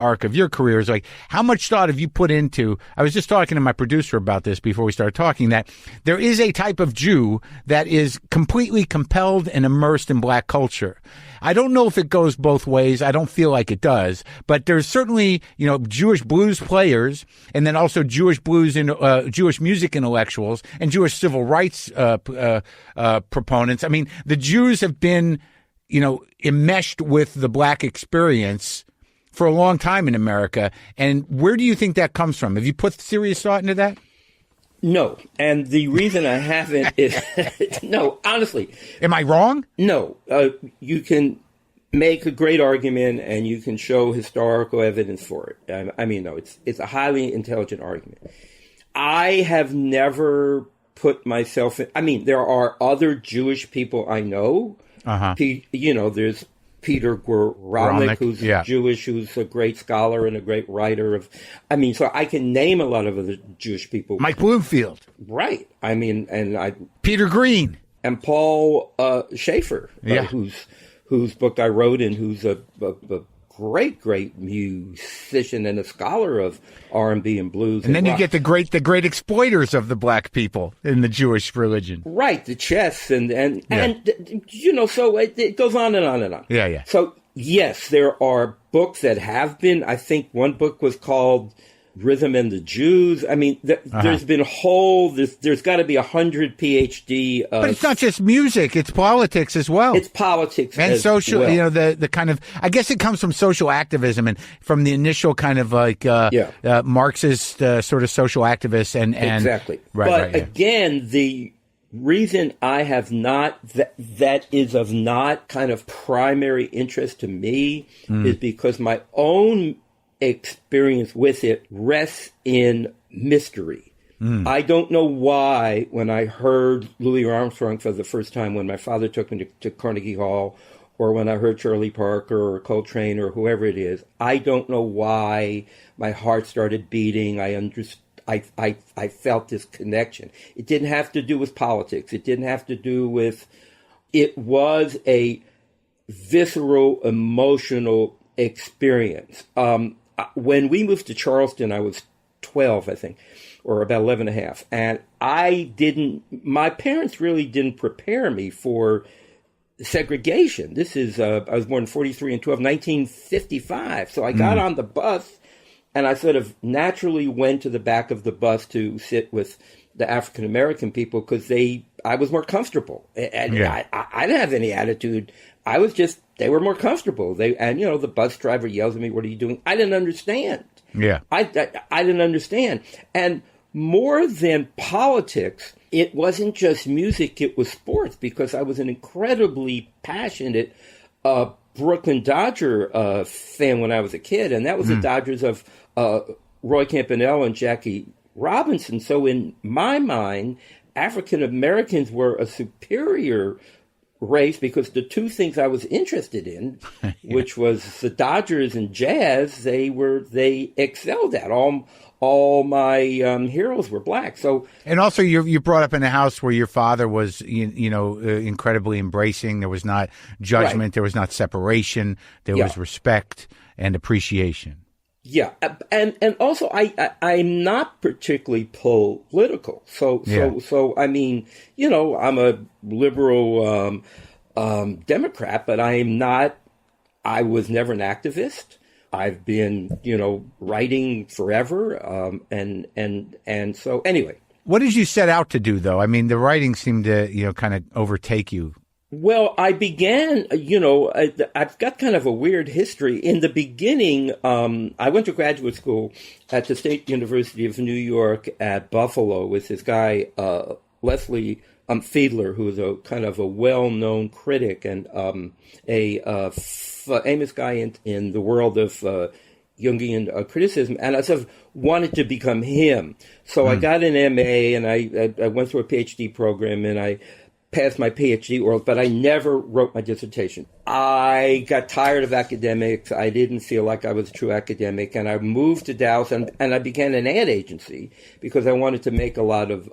arc of your career is like, how much thought have you put into, I was just talking to my producer about this before we started talking, that there is a type of Jew that is completely compelled and immersed in black culture. I don't know if it goes both ways. I don't feel like it does, but there's certainly, Jewish blues players, and then also Jewish blues and Jewish music intellectuals and Jewish civil rights proponents. I mean, the Jews have been, enmeshed with the black experience for a long time in America. And where do you think that comes from? Have you put serious thought into that? No. And the reason I haven't is, no, honestly. Am I wrong? No. You can make a great argument and you can show historical evidence for it. I mean, no, it's a highly intelligent argument. I have never put myself in, I mean, there are other Jewish people I know. Uh-huh. There's Peter Guralnick, who's Jewish, who's a great scholar and a great writer so I can name a lot of other Jewish people. Mike Bloomfield. Right. I mean, Peter Green. And Paul Schaefer, whose book I wrote and who's a great musician and a scholar of R&B and blues. And then rock. You get the great exploiters of the black people in the Jewish religion. Right, the chess so it goes on and on and on. Yeah. So yes, there are books that have been, I think one book was called Rhythm and the Jews. I mean, there's been there's got to be 100 PhD. But it's not just music; it's politics as well. It's politics and as social. Well. The kind of, I guess it comes from social activism and from the initial kind of like Marxist sort of social activists and exactly. Right. Again, the reason I have not that is of not kind of primary interest to me is because my own experience with it rests in mystery. I don't know why when I heard Louis Armstrong for the first time, when my father took me to Carnegie Hall, or when I heard Charlie Parker or Coltrane or whoever it is, I don't know why my heart started beating. I felt this connection. It didn't have to do with politics. It didn't have to do with, it was a visceral, emotional experience. When we moved to Charleston, I was 12, I think, or about 11 and a half. And my parents really didn't prepare me for segregation. This is, I was born in 43 and 12, 1955. So I got on the bus and I sort of naturally went to the back of the bus to sit with the African-American people because I was more comfortable. And I didn't have any attitude. I was just, they were more comfortable. The bus driver yells at me, "What are you doing?" I didn't understand. Yeah. I didn't understand. And more than politics, it wasn't just music, it was sports, because I was an incredibly passionate Brooklyn Dodger fan when I was a kid. And that was the Dodgers of Roy Campanella and Jackie Robinson. So in my mind, African Americans were a superior race because the two things I was interested in, which was the Dodgers and jazz, they excelled at. All my heroes were black. So, and also you brought up in a house where your father was incredibly embracing. There was not judgment. Right. There was not separation. There was respect and appreciation. Yeah, and also I'm not particularly political. So I mean, I'm a liberal Democrat, but I'm not. I was never an activist. I've been, writing forever, and so anyway. What did you set out to do, though? I mean, the writing seemed to, kind of overtake you. Well, I began, I've got kind of a weird history. In the beginning, I went to graduate school at the State University of New York at Buffalo with this guy, Leslie Fiedler, who is a kind of a well-known critic and a famous guy in the world of Jungian criticism. And I sort of wanted to become him. So I got an MA and I went through a PhD program and I passed my PhD, but I never wrote my dissertation. I got tired of academics. I didn't feel like I was a true academic, and I moved to Dallas, and I began an ad agency because I wanted to make a lot of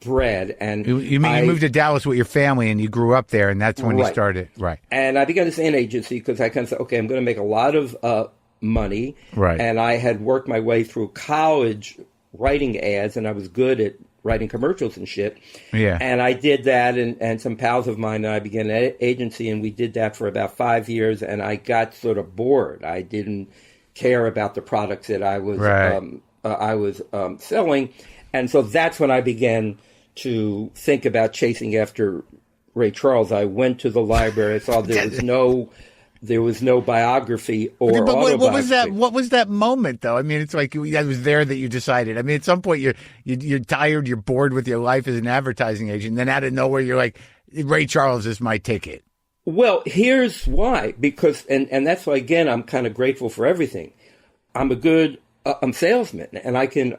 bread. And you moved to Dallas with your family, and you grew up there, and that's when you started, right? And I began this ad agency because I kind of said, okay, I'm going to make a lot of money. Right. And I had worked my way through college writing ads, and I was good at writing commercials and shit. Yeah. And I did that, and some pals of mine and I began an agency, and we did that for about 5 years, and I got sort of bored. I didn't care about the products that I was selling. And so that's when I began to think about chasing after Ray Charles. I went to the library. I saw there was no biography or autobiography. What was that moment, though? I mean, it's like it was there that you decided. I mean, at some point you're tired, you're bored with your life as an advertising agent. Then out of nowhere, you're like, Ray Charles is my ticket. Well, here's why. Because, and that's why, again, I'm kind of grateful for everything. I'm a good salesman, and I can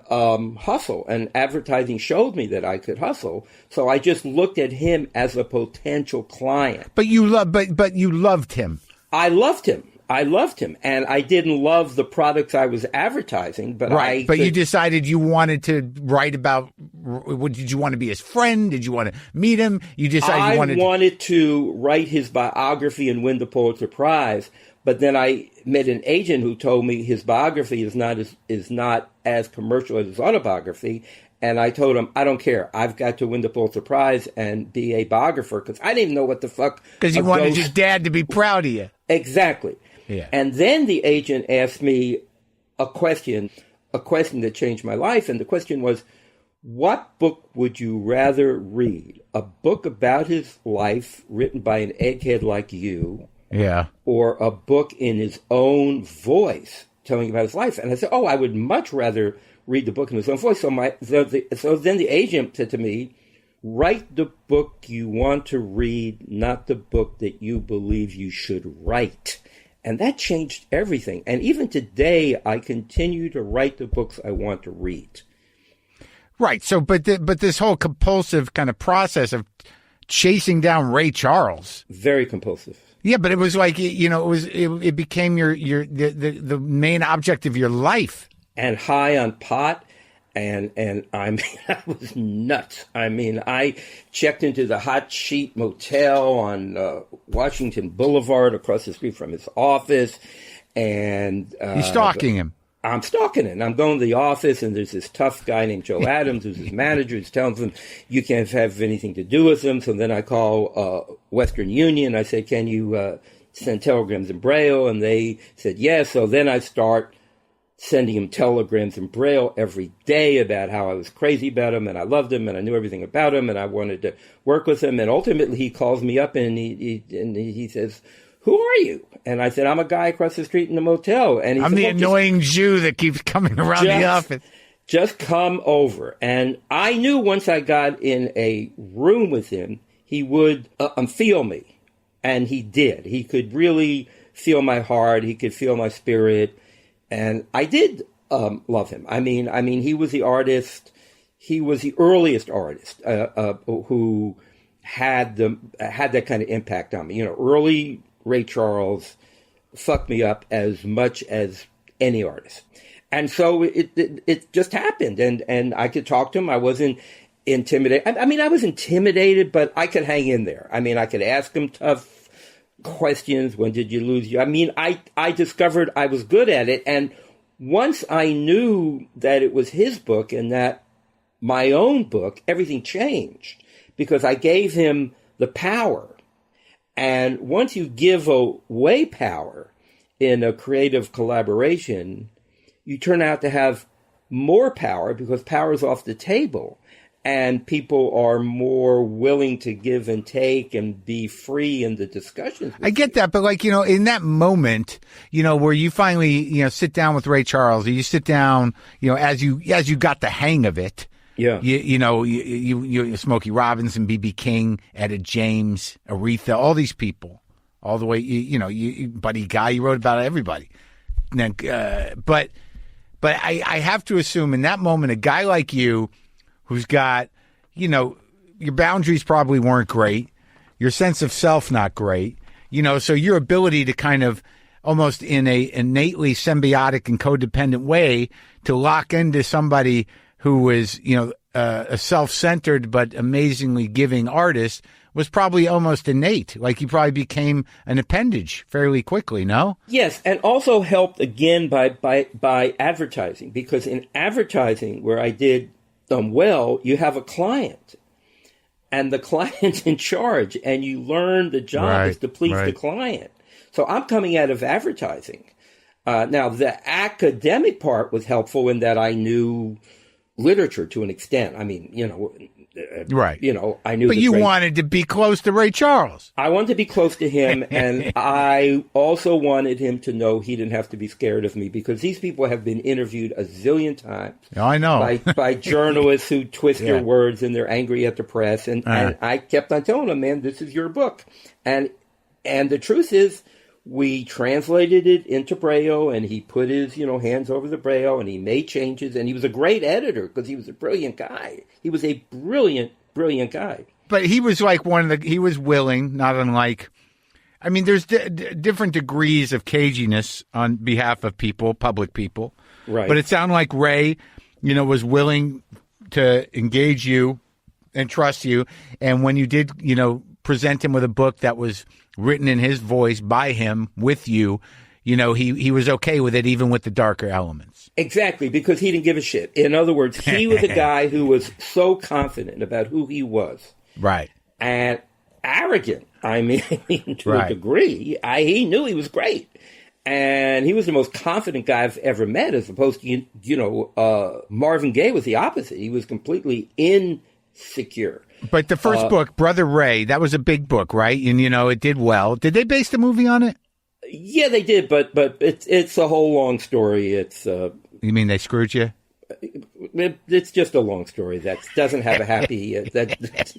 hustle. And advertising showed me that I could hustle. So I just looked at him as a potential client. But you loved him. I loved him, and I didn't love the products I was advertising, but right. But you decided you wanted to write about. Did you want to be his friend? Did you want to meet him? You decided I wanted to write his biography and win the Pulitzer Prize. But then I met an agent who told me his biography is not as commercial as his autobiography. And I told him, I don't care. I've got to win the Pulitzer Prize and be a biographer, because I didn't even know what the fuck. Because you wanted your dad to be proud of you. Exactly. Yeah. And then the agent asked me a question that changed my life. And the question was, what book would you rather read? A book about his life written by an egghead like you? Yeah. Or a book in his own voice telling about his life? And I said, I would much rather read the book in his own voice. So then the agent said to me, write the book you want to read, not the book that you believe you should write. And that changed everything. And even today, I continue to write the books I want to read. Right. So, but this whole compulsive kind of process of chasing down Ray Charles. Very compulsive. Yeah, but it was like, it became the main object of your life. And high on pot. And I mean, I was nuts. I mean, I checked into the Hot Sheet Motel on Washington Boulevard across the street from his office. And you're stalking him. I'm stalking him. I'm going to the office, and there's this tough guy named Joe Adams, who's his manager, who's telling him you can't have anything to do with him. So then I call Western Union. I say, can you send telegrams in Braille? And they said yes. So then I start sending him telegrams in Braille every day about how I was crazy about him, and I loved him, and I knew everything about him, and I wanted to work with him. And ultimately, he calls me up, and he says, "Who are you?" And I said, "I'm a guy across the street in the motel." And he I'm said, the annoying Jew that keeps coming around the office. Just come over. And I knew once I got in a room with him, he would feel me, and he did. He could really feel my heart. He could feel my spirit. And I did love him. I mean, he was the artist. He was the earliest artist who had that kind of impact on me. Early Ray Charles fucked me up as much as any artist. And so it just happened. And I could talk to him. I wasn't intimidated. I mean, I was intimidated, but I could hang in there. I mean, I could ask him tough questions. When did you lose you? I mean, I discovered I was good at it. And once I knew that it was his book and that my own book, everything changed, because I gave him the power. And once you give away power in a creative collaboration, you turn out to have more power, because power is off the table. And people are more willing to give and take and be free in the discussions. I get that, but in that moment, where you finally, sit down with Ray Charles, or you sit down, as you got the hang of it. Yeah. You Smokey Robinson, B.B. King, Etta James, Aretha, all these people, all the way, Buddy Guy, you wrote about everybody. And then, but I have to assume in that moment, a guy like you, who's got, your boundaries probably weren't great, your sense of self not great, so your ability to kind of almost in a innately symbiotic and codependent way to lock into somebody who was, a self-centered but amazingly giving artist was probably almost innate. Like you probably became an appendage fairly quickly, no? Yes, and also helped again by advertising, because in advertising, where I did well, you have a client, and the client's in charge, and you learn the job is to please the client. So I'm coming out of advertising. Now, the academic part was helpful in that I knew literature to an extent. I mean, I knew. But you wanted to be close to Ray Charles. I wanted to be close to him, and I also wanted him to know he didn't have to be scared of me, because these people have been interviewed a zillion times. I know. By journalists who twist their words and they're angry at the press. And I kept on telling them, man, this is your book. And the truth is, we translated it into Braille, and he put his, hands over the Braille, and he made changes, and he was a great editor because he was a brilliant guy. He was a brilliant, brilliant guy. But he was like he was willing, not unlike, I mean, there's different degrees of caginess on behalf of people, public people. Right. But it sounded like Ray, was willing to engage you and trust you. And when you did, present him with a book that was written in his voice by him with you, he was okay with it, even with the darker elements. Exactly, because he didn't give a shit. In other words, he was a guy who was so confident about who he was. Right. And arrogant. I mean, to a degree. He knew he was great. And he was the most confident guy I've ever met, as opposed to, Marvin Gaye was the opposite. He was completely insecure. But the first book, Brother Ray, that was a big book, right? And, it did well. Did they base the movie on it? Yeah, they did, but it's a whole long story. It's You mean they screwed you? It's just a long story that doesn't have a happy. That's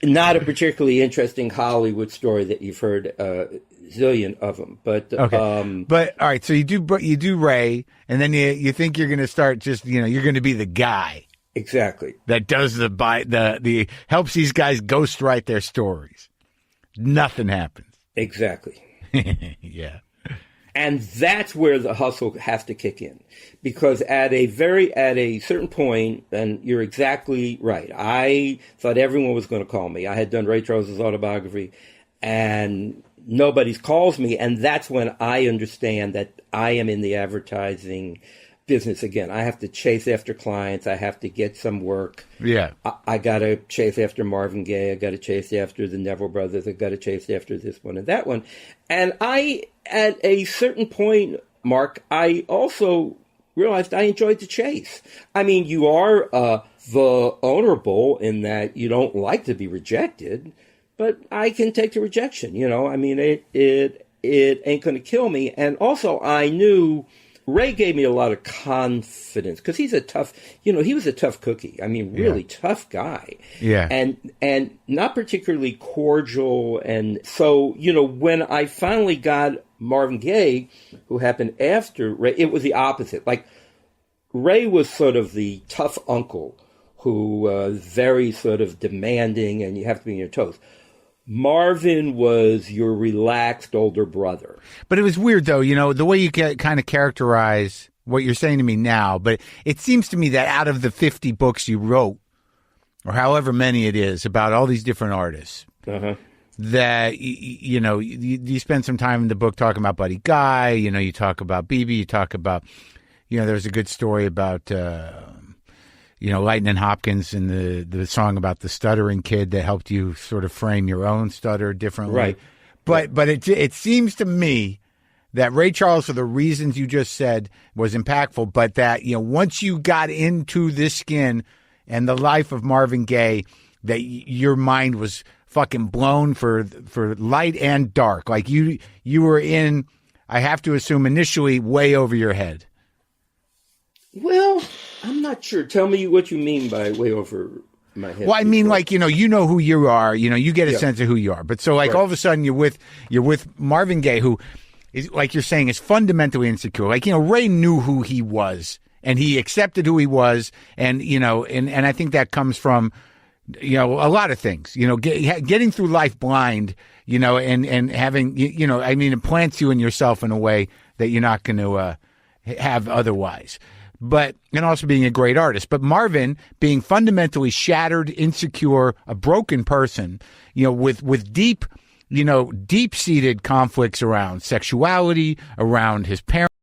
not a particularly interesting Hollywood story that you've heard zillion of them. But okay. But all right, so you do Ray, and then you think you're going to start just you're going to be the guy. Exactly. That does the helps these guys ghostwrite their stories. Nothing happens. Exactly. Yeah. And that's where the hustle has to kick in, because at a certain point, and you're exactly right. I thought everyone was going to call me. I had done Ray Charles's autobiography, and nobody's calls me, and that's when I understand that I am in the advertising business again. I have to chase after clients. I have to get some work. Yeah. I got to chase after Marvin Gaye. I got to chase after the Neville Brothers. I got to chase after this one and that one. And at a certain point, Mark, I also realized I enjoyed the chase. I mean, you are vulnerable in that you don't like to be rejected, but I can take the rejection. I mean, it ain't going to kill me. And also, I knew Ray gave me a lot of confidence, because he's a tough, he was a tough cookie. I mean, really tough guy. Yeah. And not particularly cordial. And so, when I finally got Marvin Gaye, who happened after Ray, it was the opposite. Like, Ray was sort of the tough uncle who was very sort of demanding, and you have to be on your toes. Marvin was your relaxed older brother. But it was weird, though, the way you kind of characterize what you're saying to me now. But it seems to me that out of the 50 books you wrote, or however many it is, about all these different artists, that, you spend some time in the book talking about Buddy Guy, you talk about BB, you talk about, there's a good story about, Lightning Hopkins and the song about the stuttering kid that helped you sort of frame your own stutter differently. Right. But it seems to me that Ray Charles, for the reasons you just said, was impactful, but that, once you got into this skin and the life of Marvin Gaye, that your mind was fucking blown for light and dark. Like you were in, I have to assume, initially way over your head. Well, I'm not sure. Tell me what you mean by way over my head. Well, I mean, like, you know who you are. You get a sense of who you are. But so, like, all of a sudden, you're with Marvin Gaye, who is, like you're saying, is fundamentally insecure. Like, Ray knew who he was, and he accepted who he was, and and I think that comes from a lot of things. Getting through life blind, and having it plants you in yourself in a way that you're not going to have otherwise. and also being a great artist. But Marvin being fundamentally shattered, insecure, a broken person, with deep, deep-seated conflicts around sexuality, around his parents.